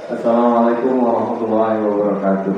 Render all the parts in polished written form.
Assalamualaikum warahmatullahi wabarakatuh.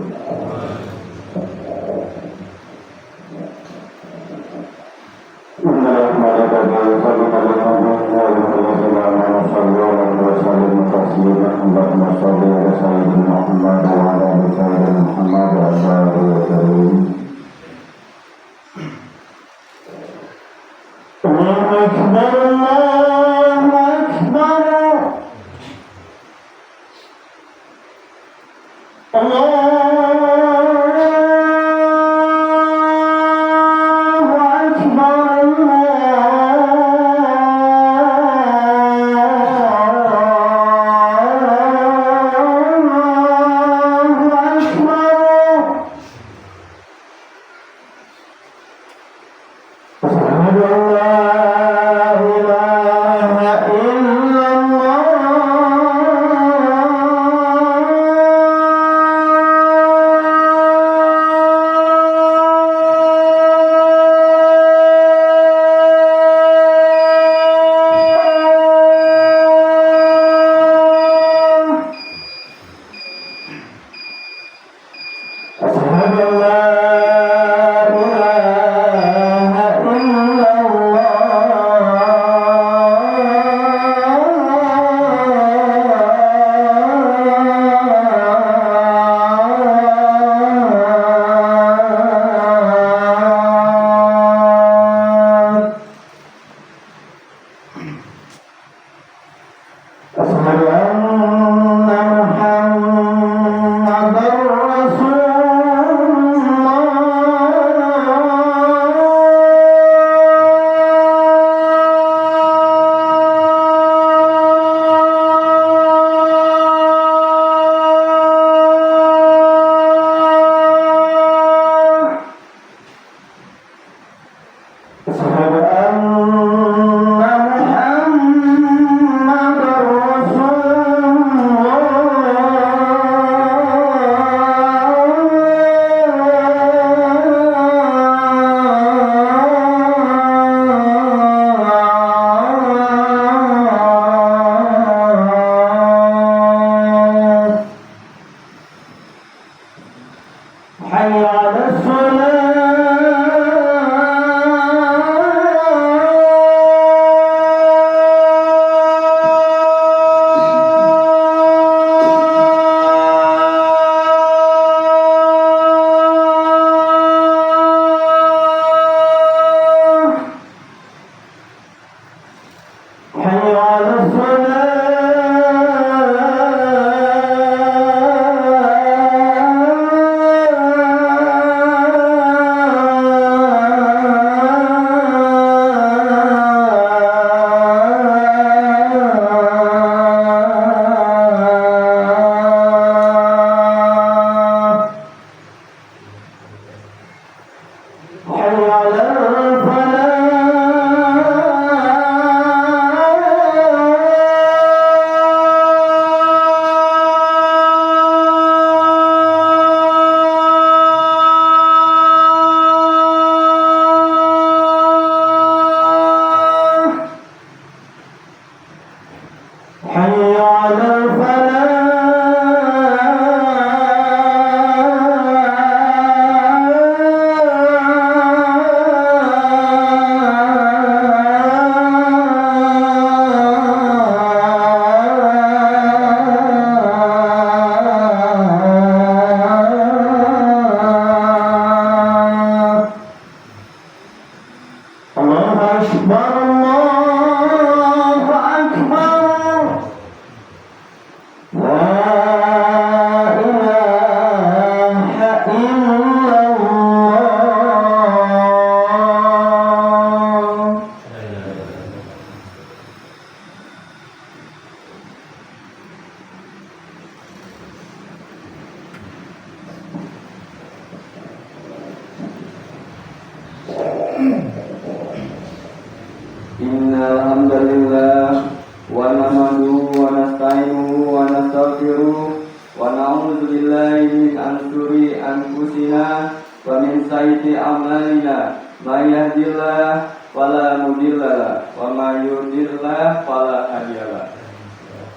Innal hamdalillah wa nahmaduhu wa nasta'inuhu wa nastaghfiruh wa na'udzu billahi min shururi anfusina wa min sayyiati a'malina may yahdihillahu fala mudilla lahu wa may yudlil fala hadiya lahu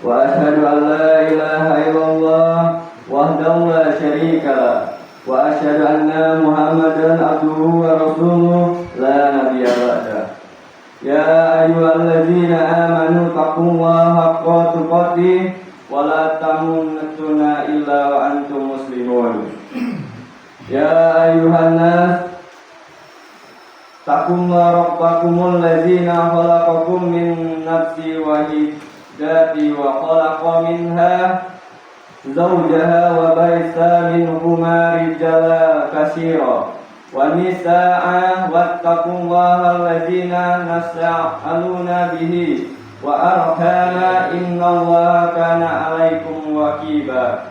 wa asyhadu an la ilaha illallah wa la tamutunna illa wa antum muslimun. Ya ayuhan nas, taqullaha rabbakumul ladzina khalaqakum min nafsin wahidati wa khalaqa minha zawjaha wa ba'atha minhuma rijalan katsiran wa nisaa'a wattaqullaha alladzina tasaaluna bihi wa arhama innallaha kana 'alaikum raqiba.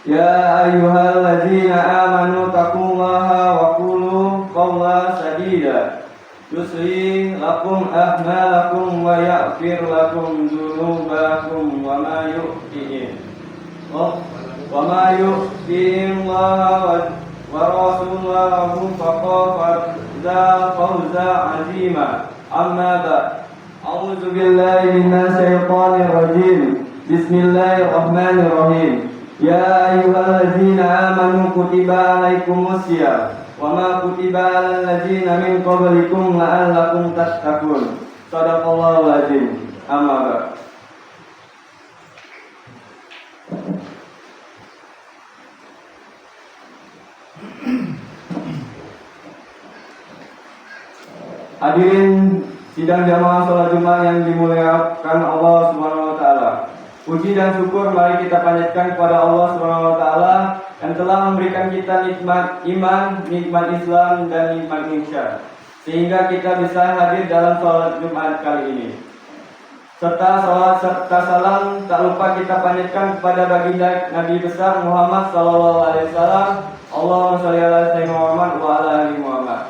Ya ayyuhalladzina amanu taqullaha wa qulu qawlan sadida yuslih lakum a'malakum wa yaghfir lakum dzunubakum wa ma yu'ti Allah wa rasulahu faqad fawza 'azima. Amma ba'd. A'udzu billahi minasy syaithanir rajim. Bismillahirrahmanirrahim. Ya ayyuhalladzina amanu kutiba alaikumus syiyam wa ma kutiba alal ladzina min qablikum la'allakum tattaqun. Shadaqallahul azim. Amma ba'd. Hadirin sidang jamaah salat Jumat yang dimuliakan Allah Subhanahu wa taala. Puji dan syukur mari kita panjatkan kepada Allah Subhanahu wa taala yang telah memberikan kita nikmat iman, nikmat Islam dan nikmat ihsan, sehingga kita bisa hadir dalam salat Jumat kali ini. Serta salawat serta salam tak lupa kita panjatkan kepada baginda Nabi besar Muhammad sallallahu alaihi wasallam. Allahumma shalli ala sayyidina Muhammad wa ala ali Muhammad.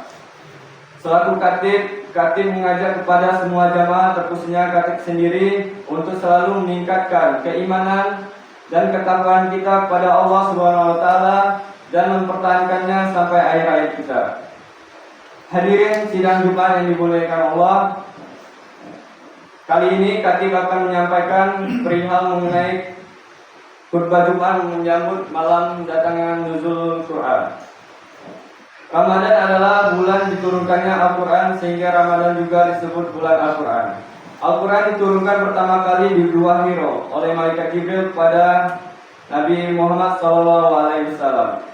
Selaku Katib mengajak kepada semua jamaah, terkhususnya Katib sendiri, untuk selalu meningkatkan keimanan dan ketakwaan kita kepada Allah Subhanahu wa taala dan mempertahankannya sampai akhir hayat kita. Hadirin sidang Jumat yang dimuliakan Allah, kali ini Katib akan menyampaikan perihal mengenai khutbah Jumat menyambut malam datangnya nuzul Quran. Ramadan adalah bulan diturunkannya Al-Quran, sehingga Ramadan juga disebut bulan Al-Quran. Al-Quran diturunkan pertama kali di Gua Hiro oleh Malaikat Jibril kepada Nabi Muhammad SAW.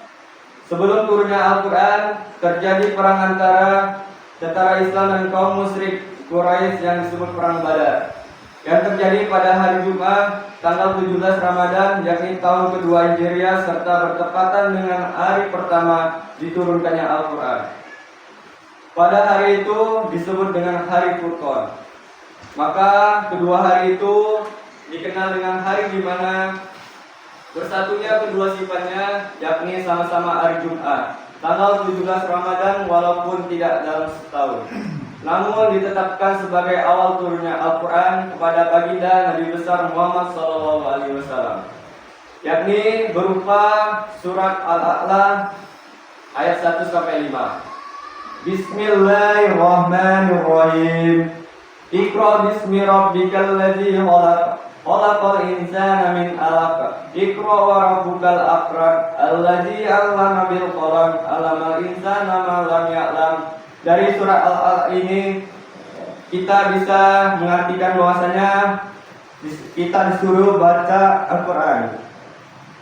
Sebelum turunnya Al-Quran, terjadi perang antara tentara Islam dan kaum musyrik Quraisy yang disebut Perang Badar, yang terjadi pada hari Jumat tanggal 17 Ramadan, yakni tahun kedua Hijriah, serta bertepatan dengan hari pertama diturunkannya Al-Quran. Pada hari itu disebut dengan hari Furqan. Maka kedua hari itu dikenal dengan hari di mana bersatunya kedua sifatnya, yakni sama-sama hari Jumat, tanggal 17 Ramadan, walaupun tidak dalam setahun, namun ditetapkan sebagai awal turunnya Al-Quran kepada baginda Nabi besar Muhammad SAW, yakni berupa surat Al-A'la ayat 1-5. Bismillahirrahmanirrahim. Iqra bismi rabbikal ladzi khalaq, khalaqal insana min 'alaq. Iqra wa rabbukal akram, alladzi 'allama bil qalam, 'allamal insana ma lam ya'lam. Dari surat Al-A'la ini kita bisa mengartikan bahwasanya kita disuruh baca Al-Quran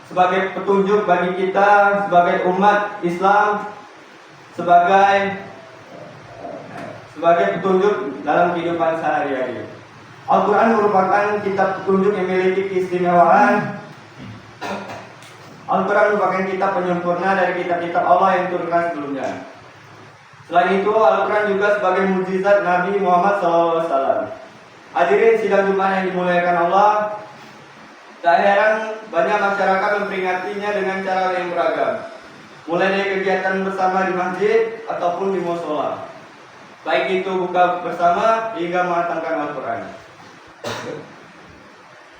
sebagai petunjuk bagi kita sebagai umat Islam, sebagai petunjuk dalam kehidupan sehari-hari. Al-Quran merupakan kitab petunjuk yang memiliki keistimewaan. Al-Quran merupakan kitab penyempurna dari kitab-kitab Allah yang diturunkan sebelumnya. Selain itu, Al-Quran juga sebagai mukjizat Nabi Muhammad SAW. Hadirin sidang Jumat yang dimuliakan Allah, tak heran banyak masyarakat memperingatinya dengan cara yang beragam, mulai dari kegiatan bersama di masjid ataupun di musola, baik itu buka bersama hingga mengatangkan Al-Quran.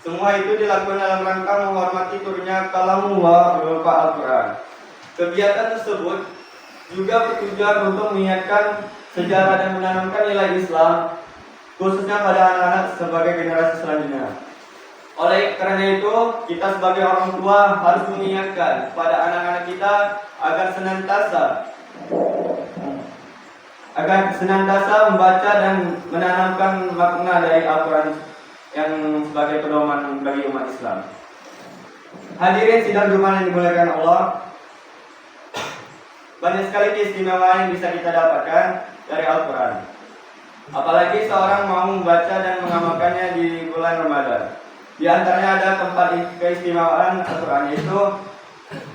Semua itu dilakukan dalam rangka menghormati turunnya kalamullah berupa Al-Quran. Kegiatan tersebut juga bertujuan untuk mengingatkan sejarah dan menanamkan nilai Islam, khususnya pada anak-anak sebagai generasi selanjutnya. Oleh karena itu, kita sebagai orang tua harus mengingatkan pada anak-anak kita agar senantiasa membaca dan menanamkan makna dari Al-Quran yang sebagai pedoman bagi umat Islam. Hadirin sidang Jumat yang dimuliakan Allah, banyak sekali keistimewaan yang bisa kita dapatkan dari Al-Quran. Apalagi seorang mau membaca dan mengamalkannya di bulan Ramadan. Di antaranya ada tempat keistimewaan Al-Quran, yaitu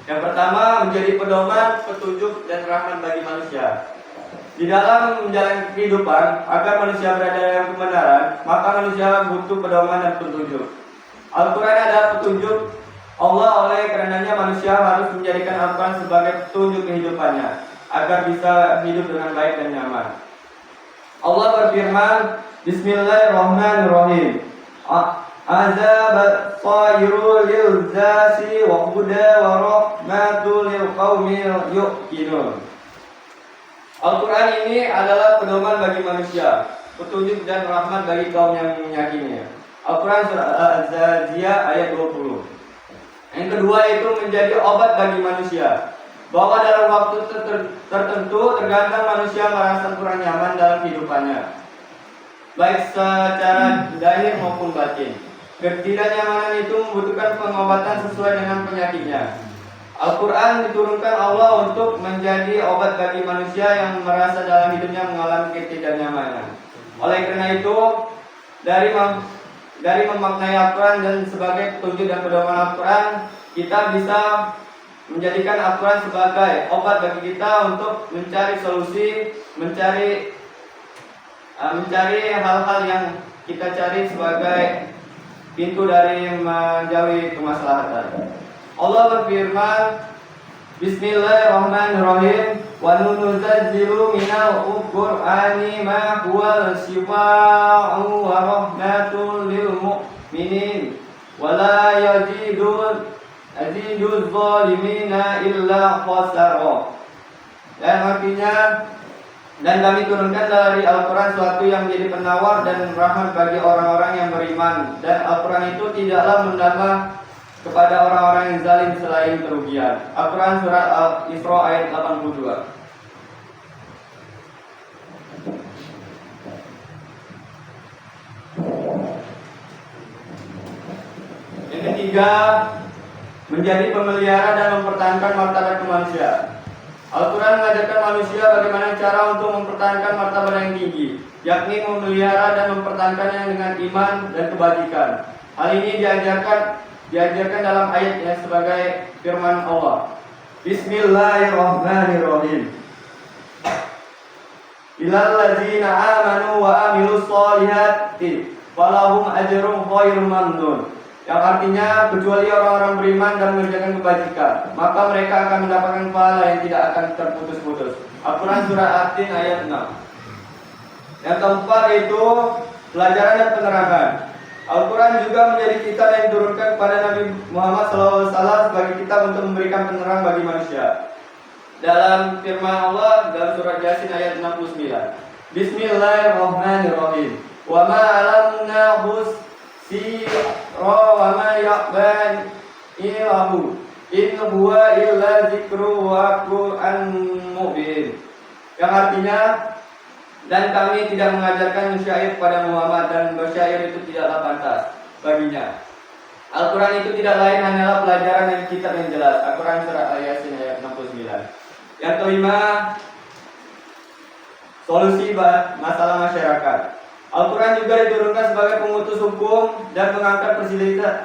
yang pertama menjadi pedoman, petunjuk, dan rahmat bagi manusia. Di dalam menjalani kehidupan, agar manusia berada dalam kebenaran, maka manusia butuh pedoman dan petunjuk. Al-Quran adalah petunjuk Allah, oleh karenanya manusia harus menjadikan Al-Quran sebagai petunjuk kehidupannya, agar bisa hidup dengan baik dan nyaman. Allah berfirman, Bismillahirrahmanirrahim. Azab sayru lil zasi wa huda wa rahmatul lil qaumil yuqinun. Al-Quran ini adalah pedoman bagi manusia, petunjuk dan rahmat bagi kaum yang meyakininya. Al-Quran surah Al-Zariyat ayat 20. Yang kedua itu menjadi obat bagi manusia, bahwa dalam waktu tertentu terkadang manusia merasa kurang nyaman dalam kehidupannya, baik secara zahir maupun batin. Ketidaknyamanan itu membutuhkan pengobatan sesuai dengan penyakitnya. Al-Quran diturunkan Allah untuk menjadi obat bagi manusia yang merasa dalam hidupnya mengalami ketidaknyamanan. Oleh karena itu, dari memaknai Al-Quran dan sebagai petunjuk dan pedoman Al-Quran, kita bisa menjadikan Al-Quran sebagai obat bagi kita untuk mencari solusi, mencari hal-hal yang kita cari sebagai pintu dari menjauhi kemaslahatan. Allah berfirman, Bismillahirrahmanirrahim, wa nunazzilu minal Qur'ani ma huwa shifaa'un wa rahmatun lil mu'minin wa la yaziduz zalimina illa khasara. Dan artinya, dan kami turunkan dari Al-Quran suatu yang menjadi penawar dan rahmat bagi orang-orang yang beriman. Dan Al-Quran itu tidaklah menambah kepada orang-orang yang zalim selain kerugian. Al-Quran surat Al-Isra ayat 82. Yang ketiga, menjadi pemelihara dan mempertahankan martabat kemanusiaan. Al-Quran mengajarkan manusia bagaimana cara untuk mempertahankan martabat yang tinggi, yakni memelihara dan mempertahankannya dengan iman dan kebajikan. Hal ini diajarkan dalam ayatnya sebagai firman Allah, Bismillahirrahmanirrahim. Illal ladzina amanu wa amilus solihati falahum ajrun ghairu mamnun. Yang artinya, kecuali orang-orang beriman dan mengerjakan kebajikan, maka mereka akan mendapatkan pahala yang tidak akan terputus-putus. Al-Quran surah At-Tin ayat 6. Yang keempat itu pelajaran dan penerangan. Al-Quran juga menjadi kitab yang diturunkan kepada Nabi Muhammad SAW sebagai kitab untuk memberikan penerang bagi manusia. Dalam firman Allah dalam surat Yasin ayat 69, Bismillahirrahmanirrahim. Wa ma alamnahus wa ma ya'ban ilahu in huwa illa dzikru wa Qur'an mubin. Yang artinya, dan kami tidak mengajarkan syair pada Muhammad, dan bersyair itu tidaklah pantas baginya. Al-Quran itu tidak lain hanyalah pelajaran dan kitab yang jelas. Al-Quran surat Al-Yasin ayat 69. Yang kelima, solusi masalah masyarakat. Al-Quran juga diturunkan sebagai pemutus hukum dan mengangkat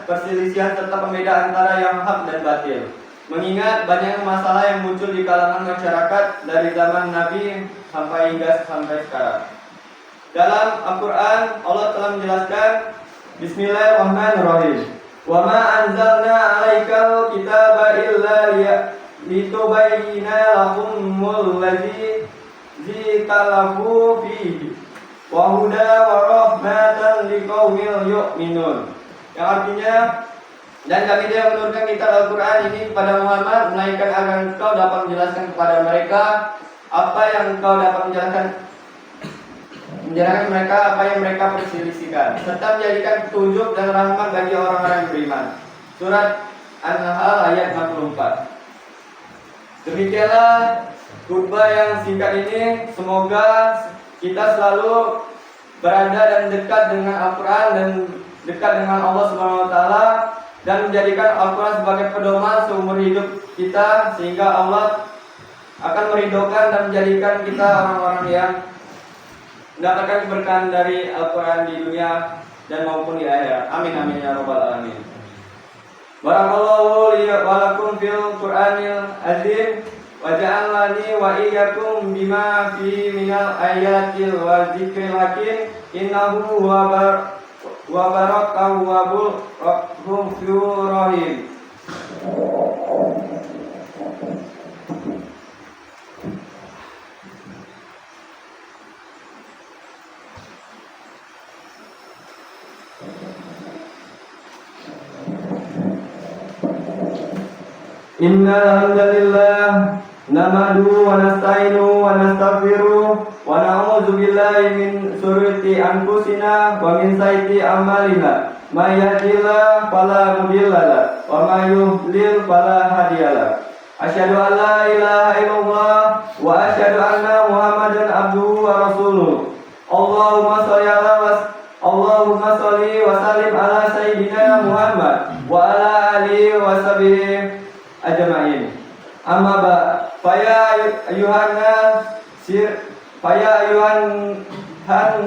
perselisihan serta pembedaan antara yang hak dan batil. Mengingat banyak masalah yang muncul di kalangan masyarakat dari zaman Nabi sampai sekarang. Dalam Al-Quran, Allah telah menjelaskan, Bismillahirrahmanirrahim. Wa ma anzalna 'alaikal kitaba illa litubayyina lahumul ladzi zikalafu fihi wa huda wa rahmatan liqaumil yu'minun. Yang artinya, dan kami tidak menurunkan kitab Al-Quran ini kepada Muhammad melainkan agar engkau dapat menjelaskan kepada mereka apa yang engkau dapat menjelaskan mereka apa yang mereka perselisihkan, serta menjadikan petunjuk dan rahmat bagi orang-orang yang beriman. Surat An-Nahl ayat 64. Demikianlah khutbah yang singkat ini. Semoga kita selalu berada dan dekat dengan Al-Quran dan dekat dengan Allah Subhanahu wa taala dan menjadikan Al-Qur'an sebagai pedoman seumur hidup kita, sehingga Allah akan meridhokan dan menjadikan kita orang-orang yang mendapatkan keberkahan dari Al-Qur'an di dunia dan maupun di akhirat. Amin amin ya rabbal alamin. Barakallahu li wa lakum fil Qur'anil azim wa ja'alani wa iyyakum bima fi minal ayatil wa dzikril hakim innahu wa barakahu wa ghafurur rahim. Innal hamdalillah nahmaduhu wa nasta'inuhu wa nastaghfiruh wa na'udzu billahi min shururi anfusina wa min sayyiati a'malina. May yahdihillahu fala mudilla lahu wa may yudlil fala hadiya lahu. Asyhadu an la ilaha illallah wa asyhadu anna Muhammadan abduhu wa rasuluh. Allahumma shalli wa sallim ala sayyidina Muhammad wa ala alihi wa sahbihi ajma'in. Amma ba faya ayuhan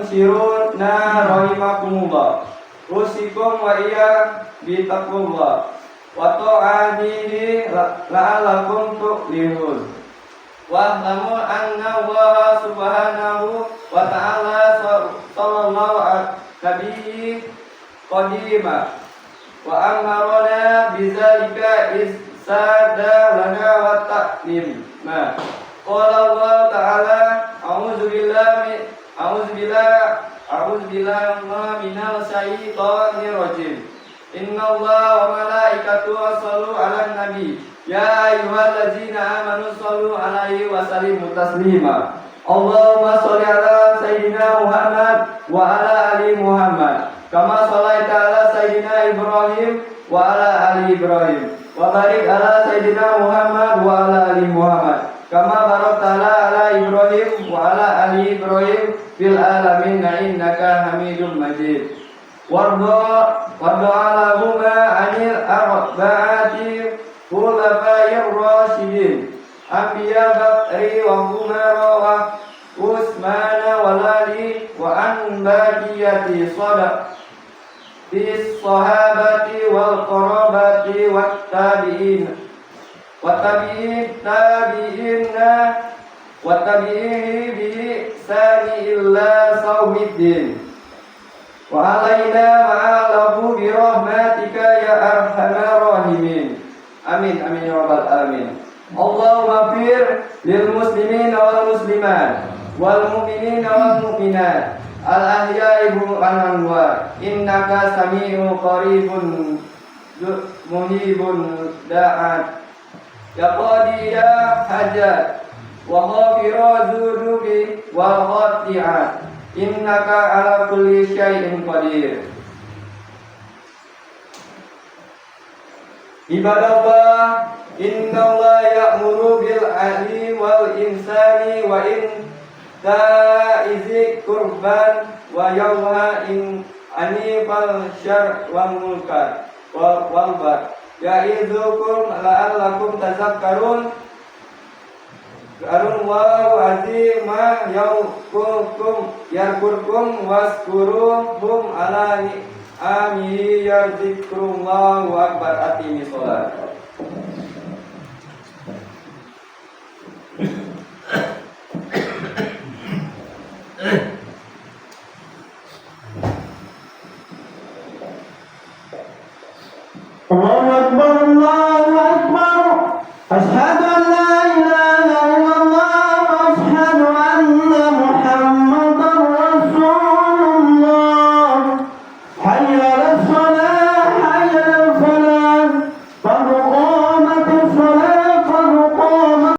siruna rahimakumullah. Usikum wa iya bitaqullah wa ta'adihi la'allakum tuflihun. Wa lamu anna Allah subhanahu wa ta'ala sallallahu alaihi qadima wa amarna bizalika sada lana wa ta'lim. Nah, qala Allah ta'ala a'udzu billahi minal syaitonir rajim. Innallaha wa malaikatahu yusholluna 'alan nabi. Ya ayyuhallazina amanu shollu 'alaihi wa sallimu taslima. Allahumma sholli 'ala sayyidina Muhammad wa 'ala ali Muhammad kama shallaita 'ala sayyidina Ibrahim wa 'ala ali Ibrahim. Wa barik ala sayyidina Muhammad wa ala ali Muhammad kama barakta ala Ibrahim wa ala ali Ibrahim fil alamin innaka Hamidum Majid. Warda alahuma anil arba'ati khulafa'ir rasyidin Anbiya Bakri wa Umar wa Utsman wa Ali wa an baqiyati sadaq bis sahabati wal qarabati wat tabi'in wa tabi'ihi bi ihsani illa saumiddin wa alaina ma'alahu bi rahmatika ya arhamar rahimin. Amin amin ya rabbal alamin. Allahumma fir lil muslimin wal muslimat wal mu'minin wal mu'minat al-ahya'i wal-amwat innaka sami'un qaribun muhibun da'at ya qadi ya hajat wa ghafira dzunubi wal khati'at innaka ala kulli syai'in qadir. Ibadallah, innallaha ya'muru bil 'adli wal ihsani wa ta'izi kurban wa yawha in anifal syar wal munkar wal bar ya'idzukum la'allakum tazakkarun. Arun wa azima yaukum yarkurkum waskuruhum ala ni'amihi yarzikrullahu akbar. Atimi sholat.